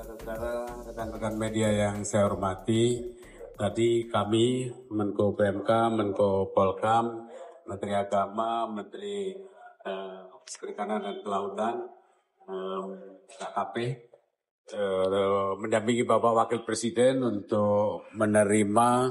Saudara-saudara, rekan-rekan media yang saya hormati, tadi kami, Menko PMK, Menko Polkam, Menteri Agama, Menteri Perikanan dan Kelautan, KKP, mendampingi Bapak Wakil Presiden untuk menerima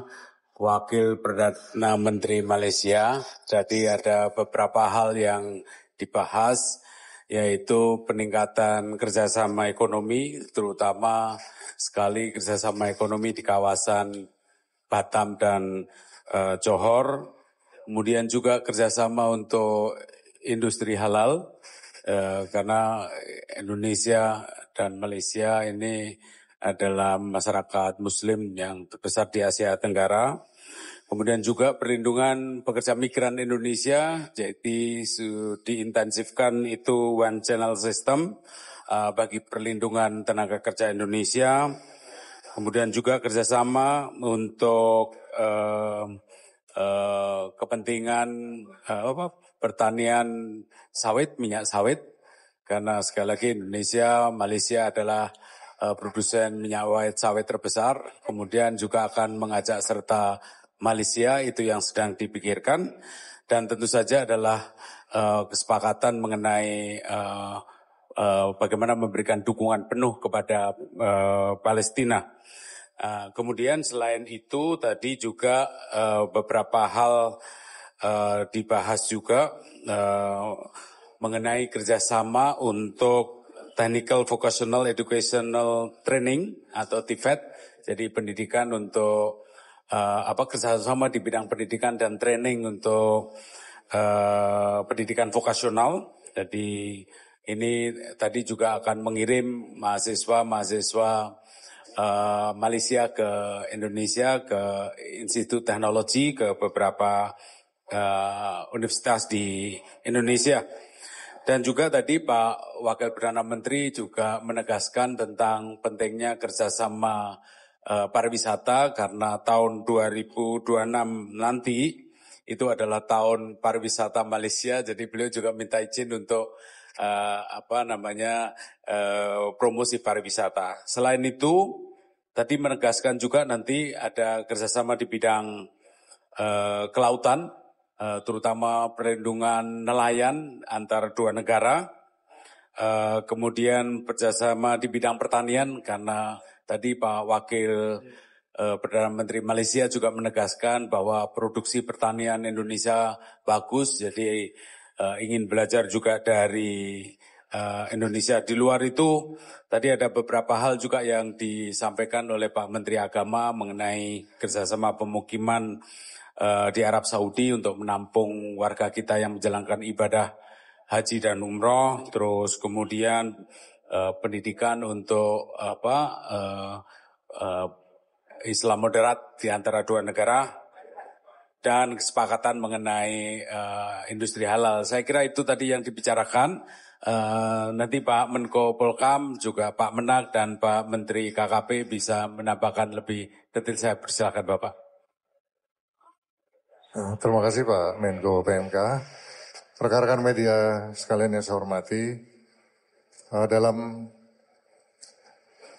Wakil Perdana Menteri Malaysia. Jadi ada beberapa hal yang dibahas, yaitu peningkatan kerjasama ekonomi, terutama sekali kerjasama ekonomi di kawasan Batam dan Johor, kemudian juga kerjasama untuk industri halal, karena Indonesia dan Malaysia ini adalah masyarakat Muslim yang terbesar di Asia Tenggara. Kemudian juga perlindungan pekerja migran Indonesia, jadi diintensifkan itu one channel system bagi perlindungan tenaga kerja Indonesia. Kemudian juga kerjasama untuk kepentingan pertanian sawit, minyak sawit, karena sekali lagi Indonesia, Malaysia adalah produsen minyak sawit terbesar. Kemudian juga akan mengajak serta Malaysia, itu yang sedang dipikirkan, dan tentu saja adalah kesepakatan mengenai bagaimana memberikan dukungan penuh kepada Palestina. Kemudian selain itu tadi juga beberapa hal dibahas juga mengenai kerjasama untuk Technical Vocational Educational Training atau TVET, jadi pendidikan untuk kerjasama di bidang pendidikan dan training untuk pendidikan vokasional. Jadi ini tadi juga akan mengirim mahasiswa Malaysia ke Indonesia, ke Institut Teknologi, ke beberapa universitas di Indonesia. Dan juga tadi Pak Wakil Perdana Menteri juga menegaskan tentang pentingnya kerjasama pariwisata, karena tahun 2026 nanti itu adalah tahun pariwisata Malaysia. Jadi beliau juga minta izin untuk promosi pariwisata. Selain itu, tadi menegaskan juga nanti ada kerjasama di bidang kelautan, terutama perlindungan nelayan antara dua negara. Kemudian kerjasama di bidang pertanian, karena tadi Pak Wakil Perdana Menteri Malaysia juga menegaskan bahwa produksi pertanian Indonesia bagus, jadi ingin belajar juga dari Indonesia. Di luar itu, tadi ada beberapa hal juga yang disampaikan oleh Pak Menteri Agama mengenai kerjasama pemukiman di Arab Saudi untuk menampung warga kita yang menjalankan ibadah haji dan umroh, terus kemudian pendidikan untuk Islam moderat di antara dua negara, dan kesepakatan mengenai industri halal. Saya kira itu tadi yang dibicarakan. Nanti Pak Menko Polkam, juga Pak Menak dan Pak Menteri KKP bisa menambahkan lebih detail. Saya persilakan Bapak. Terima kasih Pak Menko PMK. Rekan-rekan media sekalian yang saya hormati, dalam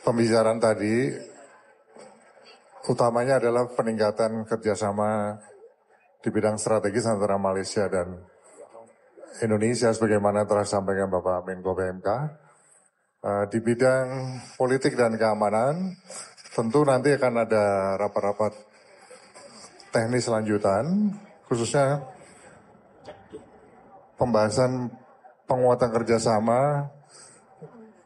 pembicaraan tadi, utamanya adalah peningkatan kerjasama di bidang strategis antara Malaysia dan Indonesia, sebagaimana telah disampaikan Bapak Menko PMK. Di bidang politik dan keamanan, tentu nanti akan ada rapat-rapat teknis lanjutan, khususnya pembahasan penguatan kerjasama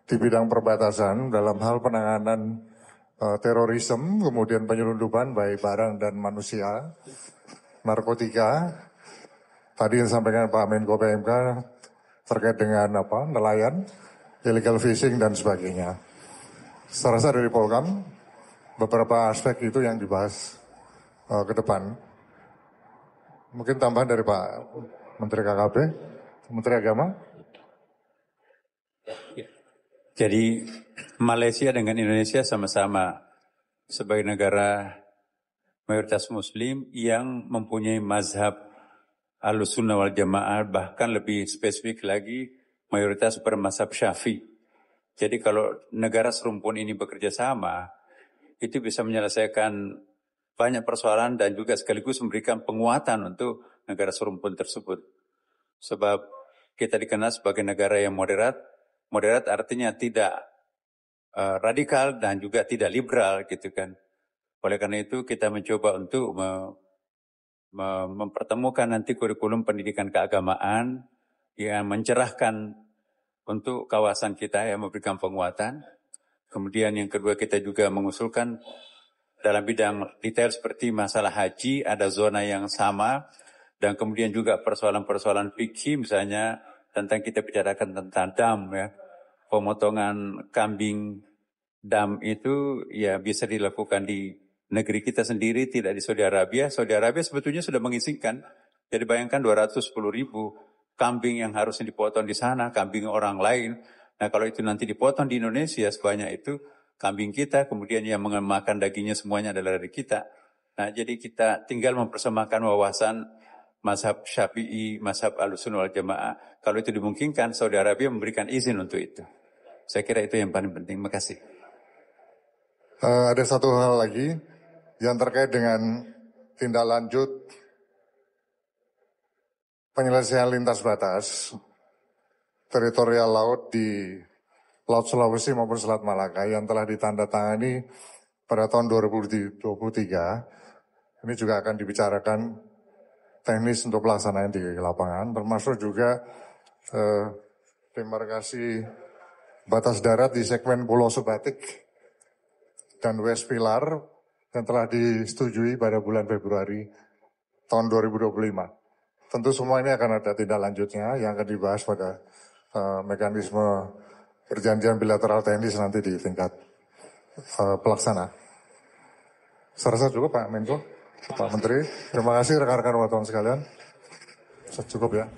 di bidang perbatasan dalam hal penanganan terorisme, kemudian penyelundupan baik barang dan manusia, narkotika. Tadi yang disampaikan Pak Menko PMK terkait dengan nelayan, illegal fishing dan sebagainya. Saya rasa dari Polkam beberapa aspek itu yang dibahas ke depan. Mungkin tambahan dari Pak Menteri KKP, Menteri Agama. Jadi Malaysia dengan Indonesia sama-sama sebagai negara mayoritas Muslim yang mempunyai mazhab Ahlussunnah wal Jamaah, bahkan lebih spesifik lagi mayoritas bermazhab Syafi'i. Jadi kalau negara serumpun ini bekerja sama, itu bisa menyelesaikan banyak persoalan dan juga sekaligus memberikan penguatan untuk negara serumpun tersebut. Sebab kita dikenal sebagai negara yang moderat. Moderat artinya tidak radikal dan juga tidak liberal gitu kan. Oleh karena itu kita mencoba untuk mempertemukan nanti kurikulum pendidikan keagamaan yang mencerahkan untuk kawasan kita yang memberikan penguatan. Kemudian yang kedua kita juga mengusulkan dalam bidang detail seperti masalah haji ada zona yang sama dan kemudian juga persoalan-persoalan fikih misalnya tentang kita bicarakan tentang dam ya. Pemotongan kambing dam itu ya bisa dilakukan di negeri kita sendiri, tidak di Saudi Arabia. Saudi Arabia sebetulnya sudah mengizinkan. Jadi bayangkan 210.000 kambing yang harusnya dipotong di sana, kambing orang lain. Nah kalau itu nanti dipotong di Indonesia sebanyak itu, kambing kita, kemudian yang memakan dagingnya semuanya adalah dari kita. Nah jadi kita tinggal mempersemakan wawasan mazhab Syafi'i, mazhab Ahlussunnah wal Jamaah. Kalau itu dimungkinkan, Saudi Arabia memberikan izin untuk itu. Saya kira itu yang paling penting. Terima kasih. Ada satu hal lagi yang terkait dengan tindak lanjut penyelesaian lintas batas teritorial laut di Laut Sulawesi maupun Selat Malaka yang telah ditandatangani pada tahun 2023. Ini juga akan dibicarakan teknis untuk pelaksanaan di lapangan, termasuk juga demarkasi batas darat di segmen Pulau Subatik dan West Pilar yang telah disetujui pada bulan Februari tahun 2025. Tentu semua ini akan ada tindak lanjutnya yang akan dibahas pada mekanisme perjanjian bilateral teknis nanti di tingkat pelaksana. Saya rasa cukup Pak Menko, Pak Menteri. Terima kasih rekan-rekan wartawan sekalian. Cukup ya.